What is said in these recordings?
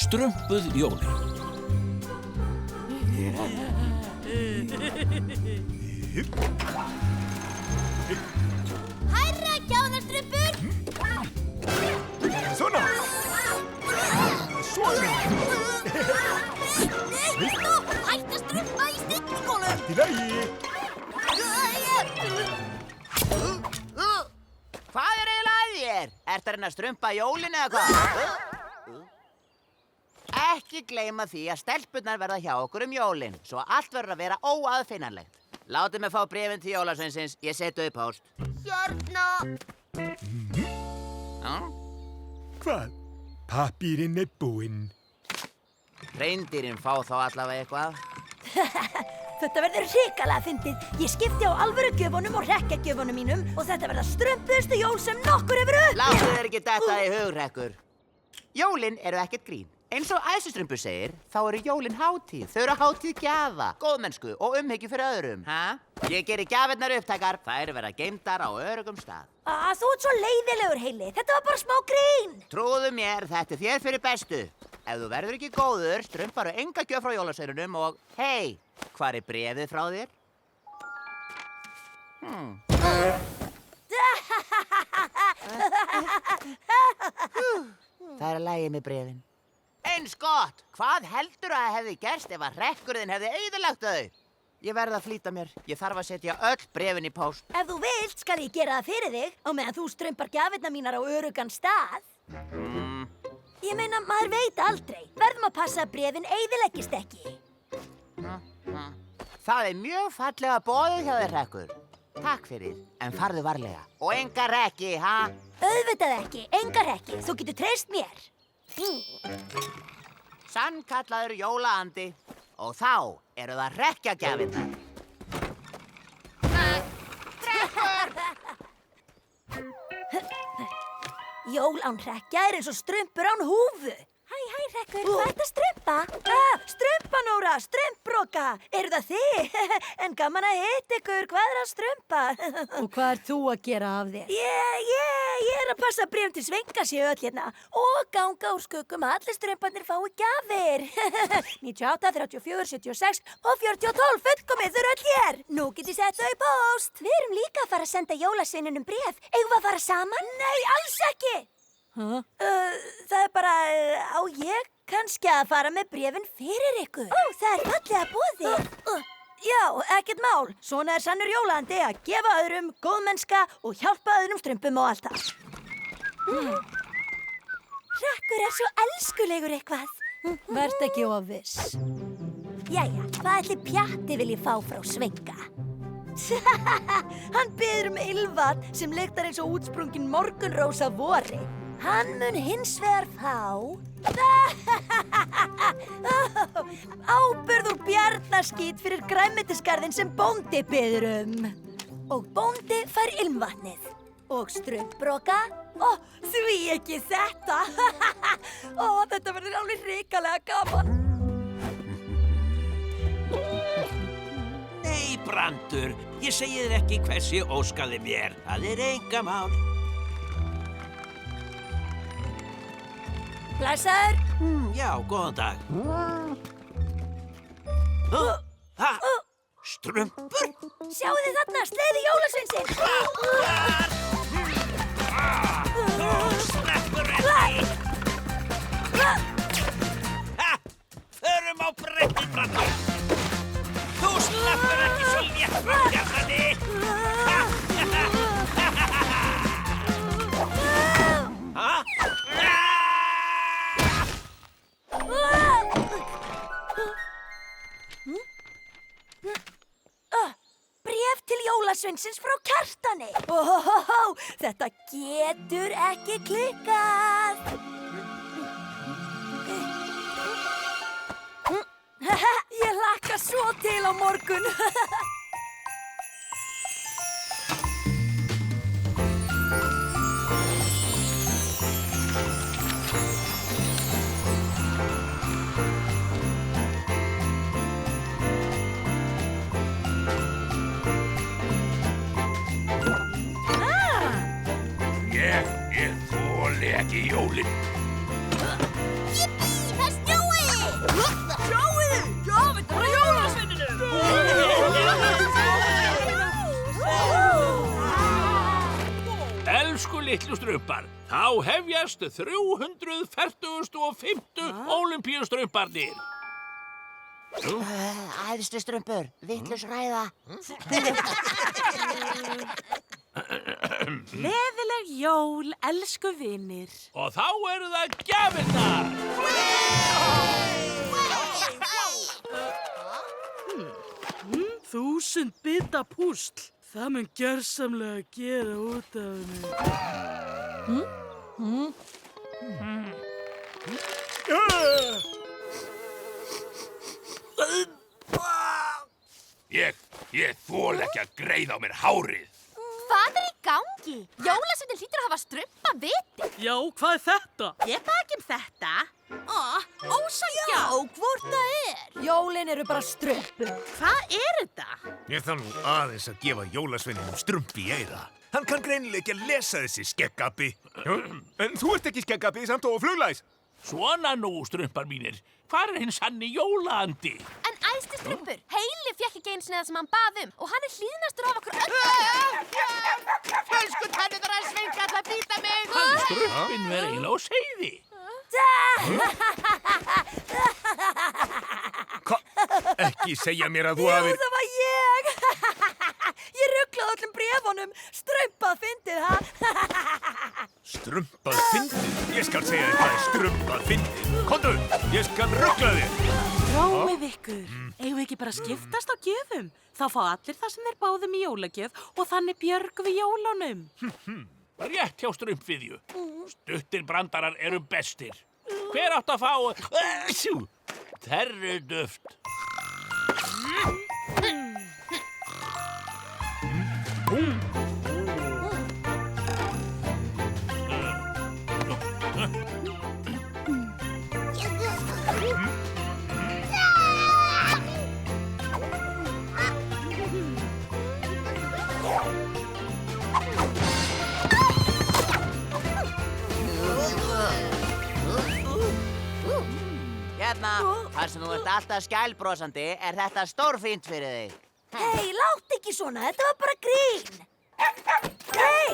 Strömpuð jólin. Hærra, kjánastrumpur! Svona! Svona! Nei, stopp! Hætt að strumpa í stillingunum! Allt í lagi! Hvað er eiginlega að þér? Ertu að reyna að strumpa jólin eða hvað? Ekki gleyma því að stelpurnar verða hjá okkur jólin, svo allt verður að vera óaðfinnanlegt. Látið mig fá bréfin til jólasveinsins, ég seti upp póst. Hérna! Hvað? Pappírinn er búinn. Hreindýrin fá þá allavega eitthvað. Þetta verður hrikalega fyndið. Ég skipti á alvöru gjöfunum og hrekkjagjöfunum mínum og þetta verða strömpuðustu jól sem nokkur hefur upplifað. Láttu þér ekki detta í hug, Hrekkur. Jólin eru ekkert grín. Eins og Æsustrumpur segir, þá eru jólin hátíð. Þau eru hátíð gjafa, góðmennsku og umhyggju fyrir öðrum. Ég geri gjafirnar upptækar, þær verða geymdar á öruggum stað. Þú ert svo leiðilegur, Heili. Þetta var bara smá grín. Trúðu mér, þetta er þér fyrir bestu. Ef þú verður ekki góður, strumparðu enga gjöf frá jólasveinunum og hei, hvar er bréfið frá þér? Það er að lagi með bréfin. Eins gott! Hvað heldur að hefði gerst ef að Hrekkurinn hefði eyðilagt þau? Ég verð að flýta mér. Ég þarf að setja öll bréfin í póst. Ef þú vilt skal ég gera það fyrir þig á meðan þú strumpar gjafirnar mínar á öruggan stað. Ég meina, maður veit aldrei. Verðum að passa að bréfin eyðileggist ekki. Það er mjög fallega boðið hjá þér, Hrekkur. Takk fyrir, en farðu varlega. Og enga rekki, ha? Auðvitað ekki, engar ekki. Þú getur treyst mér. Sannkallaður jólaandi. Og þá eru það hrekkjagjafirnar. Jól án hrekkja er eins og strumpur án húfu. Hæ, Hrekkur, hvað ertu að strumpa? Strumpa, Nóra, strumpbroka. Eru það þið? En gaman að hitta ykkur, hvað er að strumpa? Og hvað ert þú að gera af þér? Ég er að passa bréfum til Svenga séu öll hérna og ganga úr skuggum að allir strumparnir fái gjafir. 98, 34, 76 og 4012, fullkomið, þau eru öll hér. Nú get ég sett þau í póst. Við erum líka að fara að senda jólasveinunum bréf. Eigum við að fara saman? Nei, alls ekki. Það er bara, á ég kannski að fara með bréfin fyrir ykkur? Það er fallega boðið. Já, ekkert mál. Svona er sannur jólandi að gefa öðrum góðmennska og hjálpa öðrum strumpum og allt það. Hrekkur er svo elskulegur eitthvað. Vertu ekki of viss. Jæja, hvað ætli Pjatti vilji fá frá Svenga? Hann biður ylvat sem lyktar eins og útsprungin morgunrós af vori. Hann mun hins vegar fá áburð úr bjarnaskít fyrir grænmetisgarðinn sem bóndi biður Og bóndi fær ilmvatnið. Og strumpbroka. Því ekki þetta. Þetta verður alveg hrikalega gaman. Nei, Brandur, ég segi þér ekki hversi óskaði mér. Það er enga mál. Blessaður. Já, góðan dag. Strumpur? Sjáu þið þarna, sleiði jólasveinsinn. Þú sleppur ekki. Förum á bretti, Brandur. Þú sleppur ekki svo létt frá bjarnandi. Bréf til jólasveinsins frá Kjartani. Þetta getur ekki klikkað. Svo til á morgun. Ég þoli ekki jólin. Jippi, það snjói! Sjáuðu, gjafir frá jólasveininu. Elsku litlu strumpar, þá hefjast 345. Ólympíustrumparnir. Æðstu strumpur, vitlaus ræða. Gleðileg jól, elsku vinir. Og þá eru það gjafirnar. 1000 bita púsl. Það mun gjörsamlega gera út af henni. Ég þoli ekki að greiða á mér hárið. Hvað er í gangi? Jólasveinninn hlýtur að hafa strumpa viti. Já, hvað er þetta? Ég bað ekki þetta. Ósangja. Hvort það er? Jólin eru bara strumpur. Hvað er þetta? Ég þarf nú aðeins að gefa jólasveininum strump í eyra. Hann kann greinilega ekki að lesa þessi skeggabi. En þú ert ekki skeggabi samt og fluglæs. Svona nú, strumpar mínir. Hvar er hinn sanni jólaandi? En æsti strumpur, Heili fékk ekki eins og það sem hann bað og hann er hlýðnastur af okkur öll. Fölsku tennurnar að Sveinka ætla að býta mig. Hann strumpin verið eiginlega á seiði. Ekki segja mér að þú Jú, hafir... það var ég. Ég rugglaði öllum bréfunum. Strumpað fyndið, ha? Strumpað fyndið? Ég skal segja þér hvað er strumpað fyndið. Komdu, ég skal ruggla þér. Rómið ykkur. Eigum við ekki bara að skiptast á gjöfum? Þá fá allir það sem þeir báðum í jólagjöf og þannig björgum við jólunum. Rétt hjá strumpviðju. Stuttir brandarar eru bestir. Hver átt að fá... Þerruduft. Hérna, þar sem þú ert alltaf skælbrosandi, er þetta stórfínt fyrir þig. Hei, látt ekki svona. Þetta var bara grín. Hei!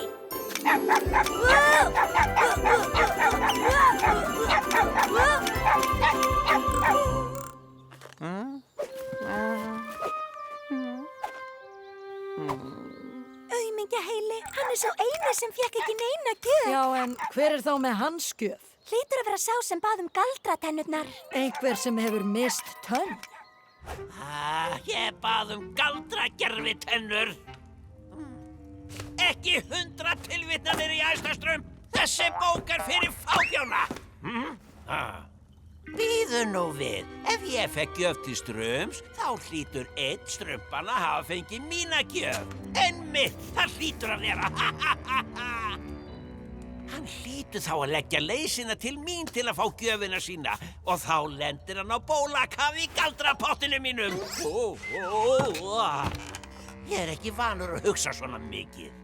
Aumingja Heili, hann er sá eini sem fékk ekki neina gjöf. Já, en hver er þá með hans gjöf? Hlýtur að vera sá sem bað galdratennurnar. Einhver sem hefur mist tönn? Ég bað galdragerfi tennur. Ekki 100 tilvitnanir í æstaströmp. Þessi bók er fyrir fábjána. Bíðu nú við. Ef ég fekk gjöf til ströms, þá hlýtur einn strömpan að hafa fengið mína gjöf. Einmitt, það hlýtur að vera. Hann hlýtur þá að leggja leysina til mín til að fá gjöfina sína og þá lendir hann á bólakafi í galdrapottinu mínum. Ég er ekki vanur að hugsa svona mikið.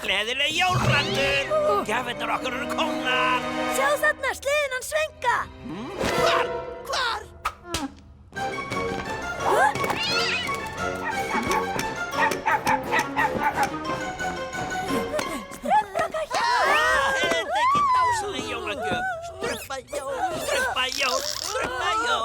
Gleðileg jól, Brandur! Gjafirnar okkar eru komnar! Sjáðu þarna, sliðinn hans Svenka! Hvar? Er þetta ekki dásaleg jólagjöf? Strumpajól!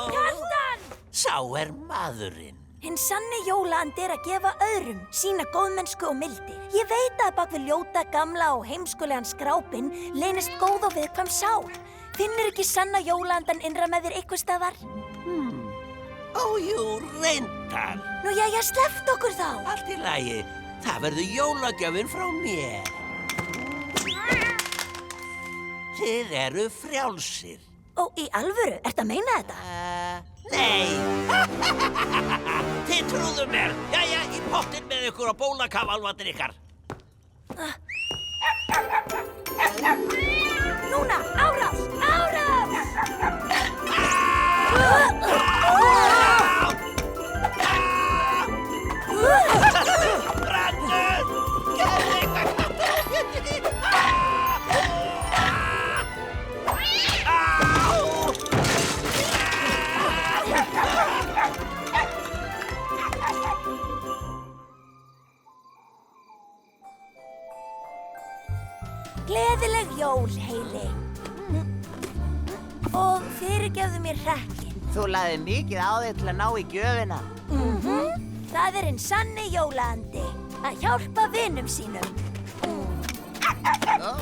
Kjartan! Sá er maðurinn. Hinn sanni jól jólaandi er að gefa öðrum, sína góðmennsku og mildi. Ég veit að bak við ljóta, gamla og heimskulegan skrápinn leynist góð og viðkvæm sál. Finnur ekki sanna jólaandan innra með þér eitthvað staðar? Ójú, reyndar. Nú jæja, sleppt okkur þá. Allt í lagi. Það verður jólagjöfin frá mér. Þið eru frjálsir. Ó, í alvöru, ertu að meina þetta? Nei. Þið trúðu mér. Jæja, í pottinn með ykkur og bólakafalvarnir ykkar. Núna, árás, árás! Brandur! Gerðu eitthvað! Gleðileg jól, Heili. Og fyrirgefðu mér hrekkinn. Þú lagði mikið á þig til að ná í gjöfina. Það er hinn sanni jólaandi. Að hjálpa vinum sínum. Ah.